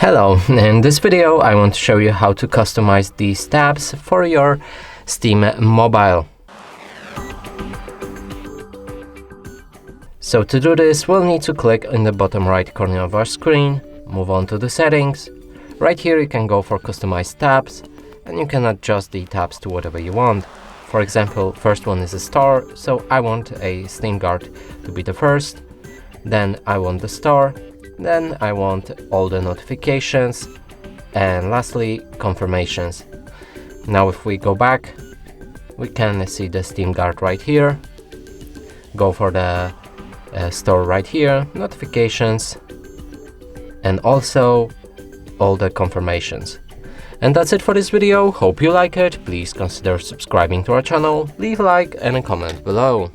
Hello, in this video I want to show you how to customize these tabs for your Steam mobile. So to do this, we'll need to click in the bottom right corner of our screen, move on to the settings. Right here you can go for customize tabs and you can adjust the tabs to whatever you want. For example, first one is a store, so I want a Steam Guard to be the first. Then I want the store. Then I want all the notifications, and lastly confirmations. Now if we go back, we can see the Steam Guard right here. Go for the store right here, notifications, and also all the confirmations. And that's it for this video. Hope you like it. Please consider subscribing to our channel, leave a like and a comment below.